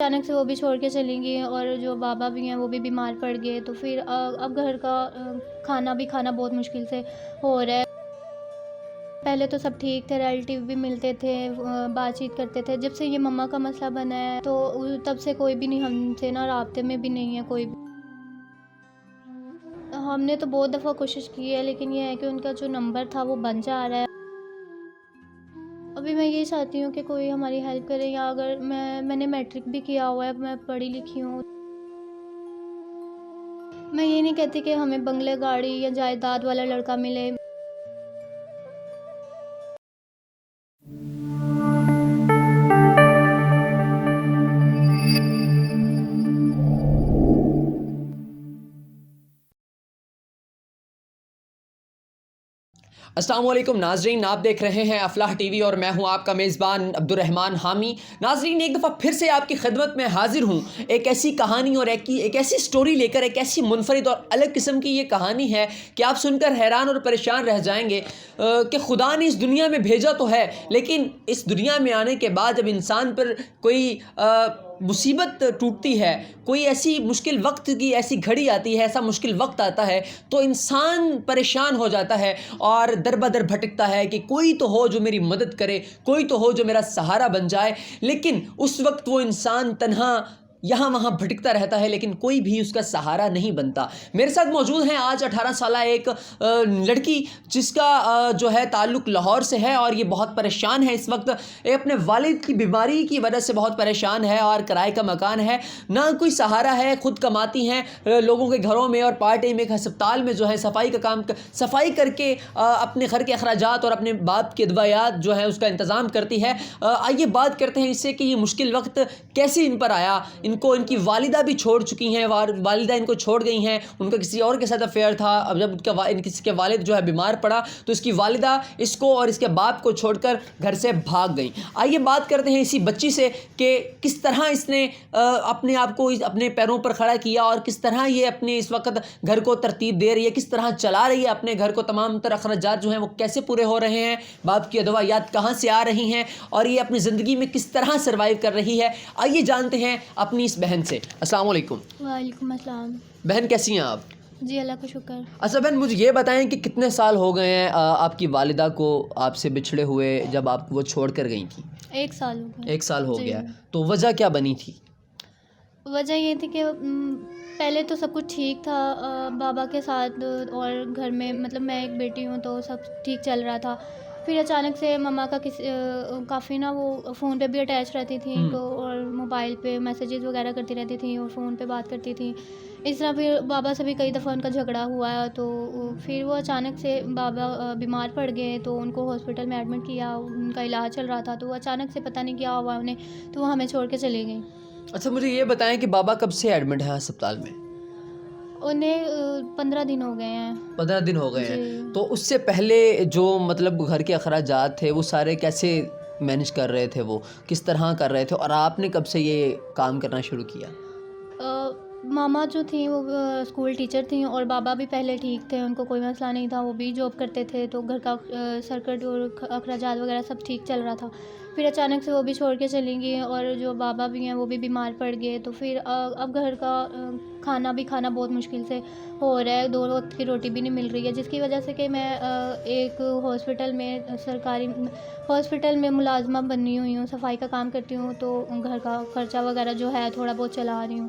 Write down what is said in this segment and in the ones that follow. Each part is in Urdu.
اچانک سے وہ بھی چھوڑ کے چلی گئی اور جو بابا بھی ہیں وہ بھی بیمار پڑ گئے، تو پھر اب گھر کا کھانا بھی کھانا بہت مشکل سے ہو رہا ہے۔ پہلے تو سب ٹھیک تھے، ریلیٹیو بھی ملتے تھے، بات چیت کرتے تھے۔ جب سے یہ مما کا مسئلہ بنا ہے تو تب سے کوئی بھی نہیں ہم سے نا رابطے میں بھی نہیں ہے کوئی بھی۔ ہم نے تو بہت دفعہ کوشش کی ہے لیکن یہ ہے کہ ان کا جو نمبر تھا وہ بند جا رہا ہے۔ ابھی میں یہی چاہتی ہوں کہ کوئی ہماری ہیلپ کرے، یا اگر میں نے میٹرک بھی کیا ہوا ہے، میں پڑھی لکھی ہوں۔ میں یہ نہیں کہتی کہ ہمیں بنگلے گاڑی یا جائیداد والا لڑکا ملے۔ السلام علیکم ناظرین، آپ دیکھ رہے ہیں افلاح ٹی وی اور میں ہوں آپ کا میزبان عبد الرحمن حامی۔ ناظرین، ایک دفعہ پھر سے آپ کی خدمت میں حاضر ہوں ایک ایسی کہانی اور ایک ایسی سٹوری لے کر۔ ایک ایسی منفرد اور الگ قسم کی یہ کہانی ہے کہ آپ سن کر حیران اور پریشان رہ جائیں گے کہ خدا نے اس دنیا میں بھیجا تو ہے، لیکن اس دنیا میں آنے کے بعد جب انسان پر کوئی مصیبت ٹوٹتی ہے، کوئی ایسی مشکل وقت کی ایسی گھڑی آتی ہے، ایسا مشکل وقت آتا ہے تو انسان پریشان ہو جاتا ہے اور در بدر بھٹکتا ہے کہ کوئی تو ہو جو میری مدد کرے، کوئی تو ہو جو میرا سہارا بن جائے۔ لیکن اس وقت وہ انسان تنہا یہاں وہاں بھٹکتا رہتا ہے، لیکن کوئی بھی اس کا سہارا نہیں بنتا۔ میرے ساتھ موجود ہیں آج 18 سالہ ایک لڑکی جس کا جو ہے تعلق لاہور سے ہے، اور یہ بہت پریشان ہے اس وقت۔ یہ اپنے والد کی بیماری کی وجہ سے بہت پریشان ہے اور کرائے کا مکان ہے، نہ کوئی سہارا ہے، خود کماتی ہیں لوگوں کے گھروں میں اور پارٹ ٹائم ایک ہسپتال میں جو ہے صفائی کا کام صفائی کر کے اپنے گھر کے اخراجات اور اپنے باپ کے ادویات جو ہے اس کا انتظام کرتی ہے۔ آئیے بات کرتے ہیں اس سے کہ یہ مشکل وقت کیسے ان پر آیا۔ ان کو ان کی والدہ بھی چھوڑ چکی ہیں، والدہ ان کو چھوڑ گئی ہیں، ان کا کسی اور کے ساتھ افیئر تھا۔ اب جب کسی کے والد جو ہے بیمار پڑا تو اس کی والدہ اس کو اور اس کے باپ کو چھوڑ کر گھر سے بھاگ گئیں۔ آئیے بات کرتے ہیں اسی بچی سے کہ کس طرح اس نے اپنے آپ کو اپنے پیروں پر کھڑا کیا اور کس طرح یہ اپنے اس وقت گھر کو ترتیب دے رہی ہے، کس طرح چلا رہی ہے اپنے گھر کو، تمام تر اخراجات جو ہیں وہ کیسے پورے ہو رہے ہیں، باپ کی ادویات کہاں سے آ رہی ہیں، اور یہ اپنی زندگی میں کس طرح سروائیو کر رہی ہے۔ آئیے جانتے ہیں اپنی اس بہن سے۔ السلام علیکم۔ وعلیکم السلام۔ بہن کیسی ہیں آپ؟ جی اللہ کا شکر۔ اچھا بہن، مجھے یہ بتائیں کہ کتنے سال ہو گئے ہیں آپ کی والدہ کو آپ سے بچھڑے ہوئے، جب آپ وہ چھوڑ کر گئی تھیں؟ 1 سال ہو گیا۔ 1 سال ہو جی۔ گیا، تو وجہ کیا بنی تھی؟ وجہ یہ تھی کہ پہلے تو سب کچھ ٹھیک تھا بابا کے ساتھ، اور گھر میں مطلب میں ایک بیٹی ہوں تو سب ٹھیک چل رہا تھا۔ پھر اچانک سے مما کا کافی نا وہ فون پہ بھی اٹیچ رہتی تھیں تو، اور موبائل پہ میسیجز وغیرہ کرتی رہتی تھیں اور فون پہ بات کرتی تھیں۔ اس طرح پھر بابا سے بھی کئی دفعہ ان کا جھگڑا ہوا ہے، تو پھر وہ اچانک سے بابا بیمار پڑ گئے تو ان کو ہاسپٹل میں ایڈمٹ کیا، ان کا علاج چل رہا تھا، تو اچانک سے پتہ نہیں کیا ہوا انہیں، تو وہ ہمیں چھوڑ کے چلے گئیں۔ اچھا مجھے یہ بتائیں کہ بابا کب سے ایڈمٹ ہے ہسپتال میں؟ انہیں 15 دن ہو گئے ہیں۔ 15 دن ہو گئے ہیں۔ جی۔ تو اس سے پہلے جو مطلب گھر کے اخراجات تھے وہ سارے کیسے مینج کر رہے تھے، وہ کس طرح کر رہے تھے، اور آپ نے کب سے یہ کام کرنا شروع کیا؟ ماما جو تھیں وہ اسکول ٹیچر تھیں، اور بابا بھی پہلے ٹھیک تھے، ان کو کوئی مسئلہ نہیں تھا، وہ بھی جاب کرتے تھے، تو گھر کا سرکٹ اور اخراجات وغیرہ سب ٹھیک چل رہا تھا۔ پھر اچانک سے وہ بھی چھوڑ کے چلی گئی اور جو بابا بھی ہیں وہ بھی بیمار پڑ گئے، تو پھر اب گھر کا کھانا بھی کھانا بہت مشکل سے ہو رہا ہے، 2 وقت کی روٹی بھی نہیں مل رہی ہے، جس کی وجہ سے کہ میں ایک ہاسپٹل میں سرکاری ہاسپٹل میں ملازمہ بنی ہوئی ہوں، صفائی کا کام کرتی ہوں، تو گھر کا خرچہ وغیرہ جو ہے تھوڑا بہت چلا رہی ہوں۔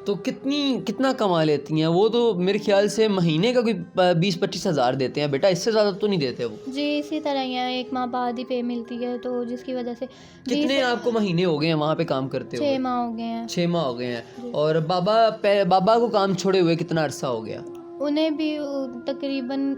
تو کتنا کما لیتی ہیں وہ؟ تو میرے خیال سے مہینے کا کوئی 20-25 ہزار دیتے ہیں بیٹا، اس سے زیادہ تو نہیں دیتے وہ؟ جی اسی طرح ہی ہے، 1 ماہ بعد ہی پے ملتی ہے، تو جس کی وجہ سے کتنے آپ کو مہینے ہو گئے ہیں وہاں پہ کام کرتے ہوئے؟ 6 ماہ ہو گئے ہیں۔ 6 ماہ ہو گئے ہیں۔ اور بابا کو کام چھوڑے ہوئے کتنا عرصہ ہو گیا؟ انہیں بھی تقریباً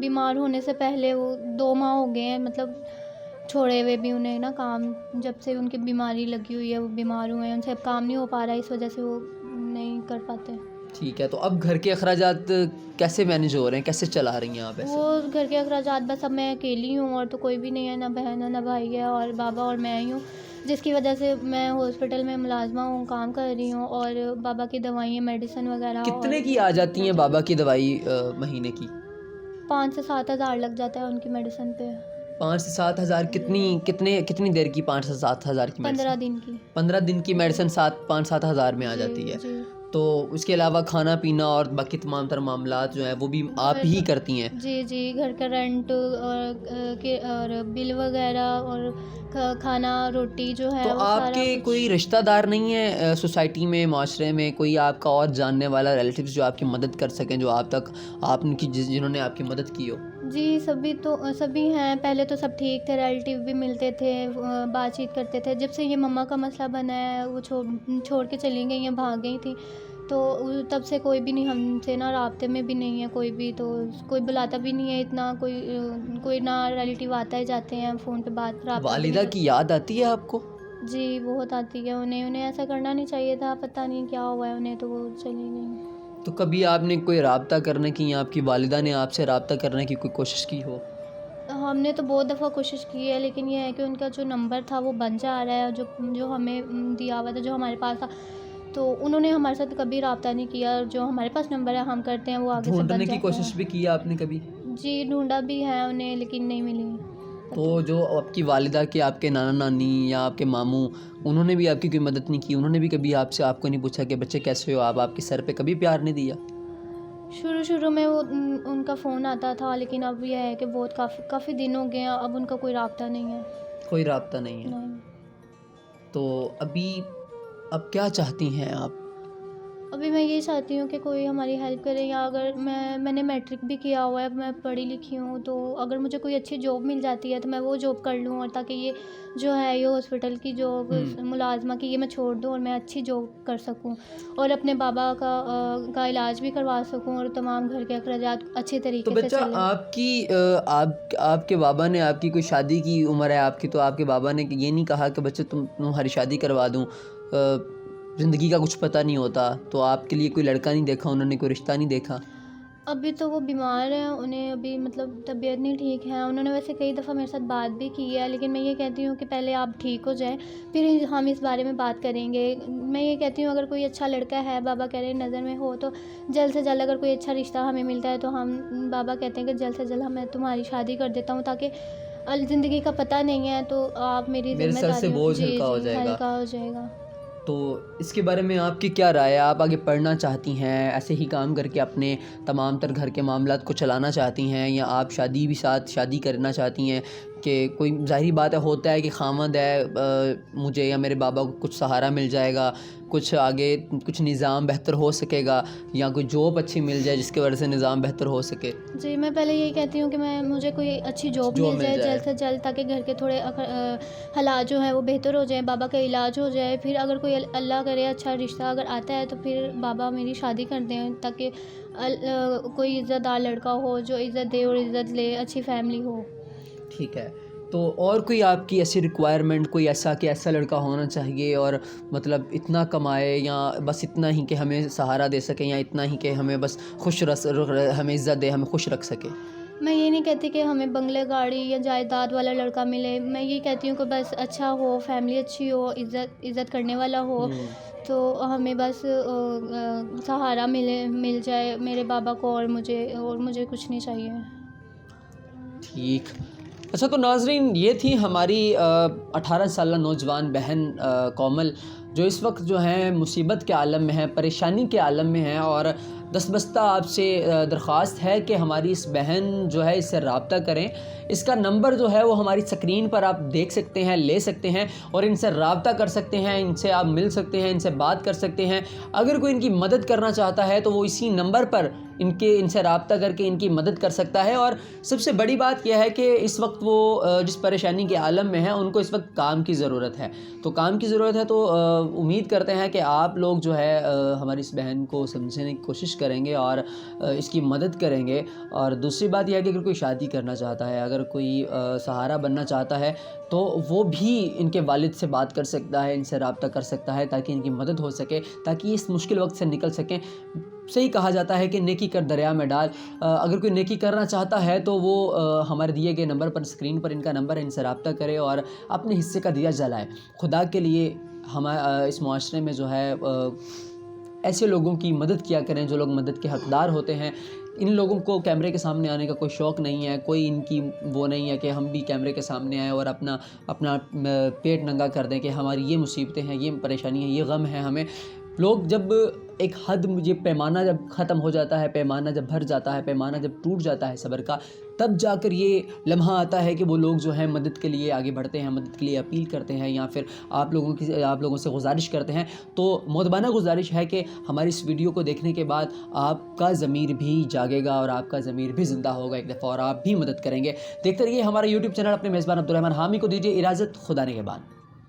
بیمار ہونے سے پہلے وہ 2 ماہ ہو گئے ہیں، مطلب چھوڑے ہوئے بھی انہیں نا کام، جب سے ان کی بیماری لگی ہوئی ہے وہ بیمار ہوئے ہیں، ان سے اب کام نہیں ہو پا رہا ہے، اس وجہ سے وہ نہیں کر پاتے۔ ٹھیک ہے، تو اب گھر کے اخراجات کیسے مینیج ہو رہے ہیں، کیسے چلا رہی ہیں آپ ایسے؟ وہ گھر کے اخراجات بس اب میں اکیلی ہوں، اور تو کوئی بھی نہیں ہے، نہ بہن ہے نہ بھائی ہے، اور بابا اور میں ہی ہوں، جس کی وجہ سے میں ہاسپٹل میں ملازمہ ہوں، کام کر رہی ہوں، اور بابا کی دوائیں میڈیسن وغیرہ۔ کتنے کی آ جاتی ہیں بابا کی دوائی مہینے کی؟ 5 سے 7 ہزار لگ جاتا ہے ان کی میڈیسن پہ۔ 5 سے 7 ہزار کتنی دیر کی 5 سے 7 ہزار کی 15 دن کی 15 دن کی میڈیسن 5-7 ہزار میں آ جاتی ہے. جی تو اس کے علاوہ کھانا پینا اور باقی تمام تر معاملات جو ہیں وہ بھی آپ ہی کرتی ہیں؟ جی گھر کا رینٹ اور بل وغیرہ اور کھانا روٹی جو ہے تو وہ آپ سارا کے کچھ. کوئی رشتہ دار نہیں ہے سوسائٹی میں، معاشرے میں کوئی آپ کا اور جاننے والا ریلیٹیوز جو آپ کی مدد کر سکیں، جو آپ کی جنہوں نے آپ کی مدد کی ہو؟ جی سبھی ہیں. پہلے تو سب ٹھیک تھے، ریلیٹیو بھی ملتے تھے، بات چیت کرتے تھے. جب سے یہ مما کا مسئلہ بنا ہے، وہ چھوڑ کے چلی گئی ہیں، بھاگ گئی تھیں، تو تب سے کوئی بھی نہیں ہم سے نا رابطے میں بھی نہیں ہے کوئی بھی. تو کوئی بلاتا بھی نہیں ہے اتنا، کوئی نہ ریلیٹیو آتا ہے جاتے ہیں، فون پہ بات رابطہ بھی نہیں والدہ کرتے. کی یاد آتی ہے آپ کو؟ جی بہت آتی ہے. انہیں ایسا کرنا نہیں چاہیے تھا، پتہ نہیں کیا ہوا ہے انہیں، تو وہ چلی گئی. تو کبھی آپ نے کوئی رابطہ کرنے کی یا آپ کی والدہ نے آپ سے رابطہ کرنے کی کوئی کوشش کی ہو؟ ہم نے تو بہت دفعہ کوشش کی ہے، لیکن یہ ہے کہ ان کا جو نمبر تھا وہ بند جا رہا ہے، جو ہمیں دیا ہوا تھا، جو ہمارے پاس تھا. تو انہوں نے ہمارے ساتھ کبھی رابطہ نہیں کیا. جو ہمارے پاس نمبر ہے ہم کرتے ہیں، وہ آگے سے بند ڈھونڈنے جاتا کی کوشش بھی کی آپ نے کبھی؟ جی ڈھونڈا بھی ہے انہیں، لیکن نہیں ملی. تو جو آپ کی والدہ کے آپ کے نانا نانی یا آپ کے ماموں، انہوں نے بھی آپ کی کوئی مدد نہیں کی؟ انہوں نے بھی کبھی آپ کو نہیں پوچھا کہ بچے کیسے ہو آپ کے سر پہ کبھی پیار نہیں دیا؟ شروع میں وہ ان کا فون آتا تھا، لیکن اب یہ ہے کہ بہت کافی دن ہو گئے ہیں، اب ان کا کوئی رابطہ نہیں ہے. کوئی رابطہ نہیں ہے. تو اب کیا چاہتی ہیں آپ؟ ابھی میں یہ چاہتی ہوں کہ کوئی ہماری ہیلپ کرے، یا اگر میں نے میٹرک بھی کیا ہوا ہے، میں پڑھی لکھی ہوں، تو اگر مجھے کوئی اچھی جاب مل جاتی ہے تو میں وہ جاب کر لوں، اور تاکہ یہ جو ہے یہ ہاسپٹل کی جاب ملازمہ کی یہ میں چھوڑ دوں اور میں اچھی جاب کر سکوں، اور اپنے بابا کا علاج بھی کروا سکوں، اور تمام گھر کے اخراجات اچھے طریقے سے چلیں. تو آپ کے بابا نے آپ کی کوئی شادی کی عمر ہے آپ کی، تو آپ کے بابا نے یہ نہیں کہا کہ بچے تمہاری شادی کروا دوں؟ زندگی کا کچھ پتہ نہیں ہوتا، تو آپ کے لیے کوئی لڑکا نہیں دیکھا انہوں نے، کوئی رشتہ نہیں دیکھا؟ ابھی تو وہ بیمار ہیں، انہیں ابھی طبیعت نہیں ٹھیک ہے. انہوں نے ویسے کئی دفعہ میرے ساتھ بات بھی کی ہے، لیکن میں یہ کہتی ہوں کہ پہلے آپ ٹھیک ہو جائیں، پھر ہم اس بارے میں بات کریں گے. میں یہ کہتی ہوں اگر کوئی اچھا لڑکا ہے، بابا کہہ رہے ہیں نظر میں ہو، تو جلد سے جلد اگر کوئی اچھا رشتہ ہمیں ملتا ہے تو بابا کہتے ہیں کہ جلد سے جلد میں تمہاری شادی کر دیتا ہوں، تاکہ زندگی کا پتہ نہیں ہے تو آپ میری ذمہ سر سے داری بوجھ ہلکا ہو جائے گا. تو اس کے بارے میں آپ کی کیا رائے ہے؟ آپ آگے پڑھنا چاہتی ہیں، ایسے ہی کام کر کے اپنے تمام تر گھر کے معاملات کو چلانا چاہتی ہیں، یا آپ شادی کرنا چاہتی ہیں کہ کوئی ظاہری بات ہے ہوتا ہے کہ خامد ہے، مجھے یا میرے بابا کو کچھ سہارا مل جائے گا، کچھ آگے کچھ نظام بہتر ہو سکے گا، یا کوئی جاب اچھی مل جائے جس کی وجہ سے نظام بہتر ہو سکے؟ جی میں پہلے یہی کہتی ہوں کہ مجھے کوئی اچھی جاب مل جائے جلد سے جلد، تاکہ گھر کے تھوڑے حالات جو ہیں وہ بہتر ہو جائیں، بابا کا علاج ہو جائے. پھر اگر کوئی اللہ کرے اچھا رشتہ اگر آتا ہے تو پھر بابا میری شادی کر دیں، تاکہ کوئی عزت دار لڑکا ہو جو عزت دے اور عزت لے، اچھی فیملی ہو. ٹھیک ہے. تو اور کوئی آپ کی ایسی ریکوائرمنٹ، کوئی ایسا لڑکا ہونا چاہیے، اور مطلب اتنا کمائے یا بس اتنا ہی کہ ہمیں سہارا دے سکے، یا اتنا ہی کہ ہمیں بس ہمیں عزت دے، ہمیں خوش رکھ سکے؟ میں یہ نہیں کہتی کہ ہمیں بنگلے گاڑی یا جائیداد والا لڑکا ملے. میں یہ کہتی ہوں کہ بس اچھا ہو، فیملی اچھی ہو، عزت کرنے والا ہو، تو ہمیں بس سہارا مل جائے میرے بابا کو، اور مجھے کچھ نہیں چاہیے. ٹھیک. اچھا تو ناظرین، یہ تھی ہماری 18 سالہ نوجوان بہن کومل، جو اس وقت جو ہیں مصیبت کے عالم میں ہیں، پریشانی کے عالم میں ہیں، اور دستبستہ آپ سے درخواست ہے کہ ہماری اس بہن جو ہے اس سے رابطہ کریں. اس کا نمبر جو ہے وہ ہماری سکرین پر آپ دیکھ سکتے ہیں، لے سکتے ہیں، اور ان سے رابطہ کر سکتے ہیں، ان سے آپ مل سکتے ہیں، ان سے بات کر سکتے ہیں. اگر کوئی ان کی مدد کرنا چاہتا ہے تو وہ اسی نمبر پر ان سے رابطہ کر کے ان کی مدد کر سکتا ہے. اور سب سے بڑی بات یہ ہے کہ اس وقت وہ جس پریشانی کے عالم میں ہیں ان کو اس وقت کام کی ضرورت ہے. تو کام کی ضرورت ہے، تو امید کرتے ہیں کہ آپ لوگ جو ہے ہماری اس بہن کو سمجھنے کی کوشش کریں گے اور اس کی مدد کریں گے. اور دوسری بات یہ ہے کہ اگر کوئی شادی کرنا چاہتا ہے، اگر کوئی سہارا بننا چاہتا ہے، تو وہ بھی ان کے والد سے بات کر سکتا ہے، ان سے رابطہ کر سکتا ہے، تاکہ ان کی مدد ہو سکے، تاکہ اس مشکل وقت سے نکل سکیں. صحیح کہا جاتا ہے کہ نیکی کر دریا میں ڈال. اگر کوئی نیکی کرنا چاہتا ہے تو وہ ہمارے دیے گئے نمبر پر، اسکرین پر ان کا نمبر ہے، ان سے رابطہ کرے اور اپنے حصے کا دیا جلائے. خدا کے لیے اس معاشرے میں جو ہے ایسے لوگوں کی مدد کیا کریں جو لوگ مدد کے حقدار ہوتے ہیں. ان لوگوں کو کیمرے کے سامنے آنے کا کوئی شوق نہیں ہے, کوئی ان کی وہ نہیں ہے کہ ہم بھی کیمرے کے سامنے آئیں اور اپنا پیٹ ننگا کر دیں کہ ہماری یہ مصیبتیں ہیں, یہ پریشانی ہے, یہ غم ہے ہمیں. لوگ جب ایک حد, یہ پیمانہ جب ختم ہو جاتا ہے, پیمانہ جب بھر جاتا ہے, پیمانہ جب ٹوٹ جاتا ہے صبر کا, تب جا کر یہ لمحہ آتا ہے کہ وہ لوگ جو ہیں مدد کے لیے آگے بڑھتے ہیں, مدد کے لیے اپیل کرتے ہیں, یا پھر آپ لوگوں سے گزارش کرتے ہیں. تو مؤدبانہ گزارش ہے کہ ہماری اس ویڈیو کو دیکھنے کے بعد آپ کا ضمیر بھی جاگے گا اور آپ کا ضمیر بھی زندہ ہوگا ایک دفعہ, اور آپ بھی مدد کریں گے. دیکھتے رہیے ہمارا یوٹیوب چینل. اپنے میزبان عبدالرحمن حامی کو دیجیے اجازت. خدا نگہبان.